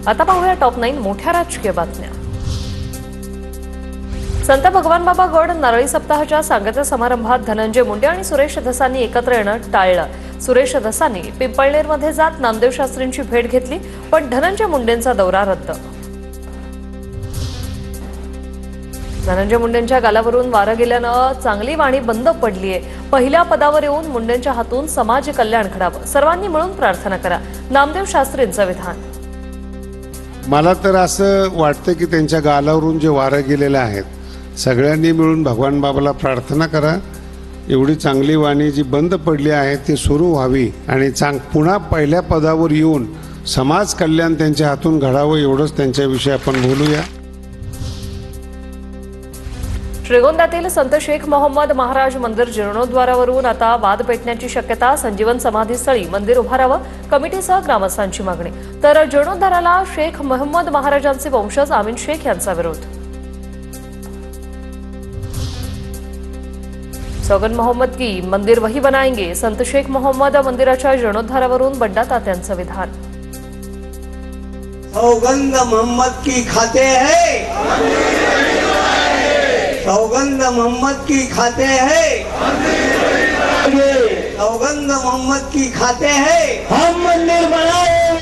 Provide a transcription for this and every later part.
आता पाहूया टॉप 9 मोठ्या राजकीय बातम्या। संत भगवान बाबा गड नारळी सप्ताहाच्या सांगता समारंभात धनंजय मुंडे आणि सुरेश धसांनी एकत्र येणं टाळलं। सुरेश धसांनी पिंपळनेरमध्ये जात नामदेव शास्त्रींची भेट घेतली, पण धनंजय मुंडेंचा दौरा रद्द। धनंजय मुंडेंच्या गालावरून वारं गेल्यानं चांगली वाणी बंद पडलीये। पहिल्या पदावर येऊन मुंडेंच्या हातून समाज कल्याण घडावं, सर्वांनी मिळून प्रार्थना करा, नामदेव शास्त्रींचं विधान। मला तर असं वाटतं की त्यांच्या गालावरून जे वारं गेलेले आहेत, सगळ्यांनी मिळून भगवान बाबाला प्रार्थना करा, एवढी चांगली वाणी जी बंद पडली आहे ती सुरू व्हावी आणि पुन्हा पहिल्या पदावर येऊन समाज कल्याण त्यांच्या हातून घडावं, एवढंच त्यांच्याविषयी आपण बोलूया। श्रीगोंद्यातील संत शेख मोहम्मद महाराज मंदिर जीर्णोद्धारावरून आता वाद पेटण्याची शक्यता। संजीवन समाधीस्थळी मंदिर उभारावं, कमिटीसह ग्रामस्थांची मागणी। तर जीर्णोद्धाराला शेख मोहम्मद महाराजांचे वंशज आमीन शेख यांचा विरोध। सौगन मोहम्मद की मंदिर वही बनाएंगे, संत शेख मोहम्मद मंदिराच्या जीर्णोद्धारावरून बंडा तात्यांचं विधान। सौगंध मोहम्मद की खाते है, सौगंध मोहम्मद की खाते हैं, सौगंध मोहम्मद की खाते हैं, हम मंदिर बनाए।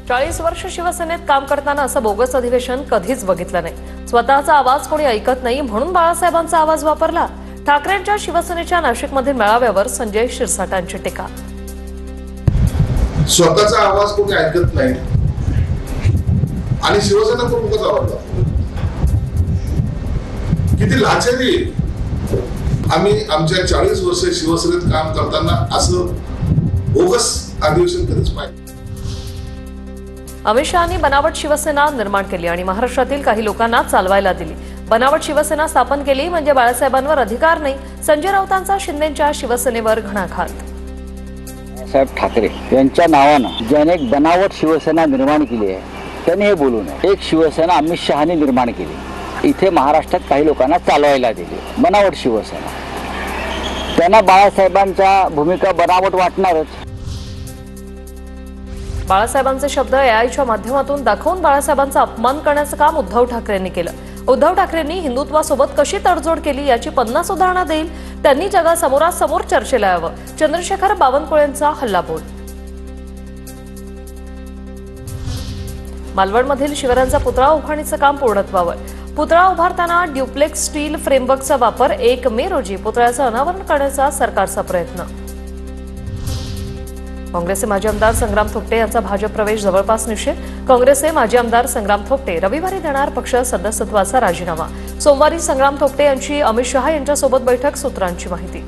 40 वर्ष शिवसेनेत काम करताना असं बोगस अधिवेशन कधीच बघितलं नाही। स्वतःचा आवाज कोणी ऐकत नाही म्हणून बाळासाहेबांचा आवाज वापरला। ठाकरेंच्या शिवसेनेच्या नाशिकमधील मेळाव्यावर संजय शिरसाटांची टीका। स्वतःचा आवाज कोणी ऐकत नाही आणि शिवसेना प्रमुखच आवडला। किती लाचारी। आम्ही आमच्या 40 वर्ष शिवसेनेत काम करताना असं बोगस अधिवेशन कधीच पाहिजे। अमित शहांनी बनावट शिवसेना निर्माण केली आणि महाराष्ट्रातील काही लोकांना चालवायला दिली। बनावट शिवसेना स्थापन केली म्हणजे बाळासाहेबांवर अधिकार नाही। संजय राऊतांचा शिंदेच्या शिवसेनेवर घणाघात। साहेब ठाकरे यांच्या नावानं ज्याने एक बनावट शिवसेना निर्माण केली आहे त्याने हे बोलू नये। एक शिवसेना अमित शहांनी निर्माण केली, इथे महाराष्ट्रात काही लोकांना चालवायला दिली, बनावट शिवसेना। त्यांना बाळासाहेबांच्या भूमिका बनावट वाटणारच। बाळासाहेबांचे शब्द एआयच्या माध्यमातून दाखवून बाळासाहेबांचा अपमान करण्याचं काम उद्धव ठाकरेंनी केलं। उद्धव ठाकरेंनी हिंदुत्वासोबत कशी तडजोड केली याची 50 उदाहरणं देईल। त्यांनी जगासमोरासमोर चर्चेला यावं। चंद्रशेखर बावनकुळेंचा हल्लाबोल। मालवणमधील शिवरायांचा पुतळा उभारणीचं काम पूर्णत्वावर। पुतळा उभारताना ड्युप्लेक्स स्टील फ्रेमवर्कचा वापर। 1 मे रोजी पुतळ्याचं अनावरण करण्याचा सरकारचा प्रयत्न। काँग्रेसचे माजी आमदार संग्राम थोपटे यांचा भाजप प्रवेश जवळपास निश्चित। काँग्रेसचे माजी आमदार संग्राम थोपटे रविवारी देणार पक्ष सदस्यत्वाचा राजीनामा। सोमवारी संग्राम थोपटे यांची अमित शहा यांच्यासोबत बैठक, सूत्रांची माहिती।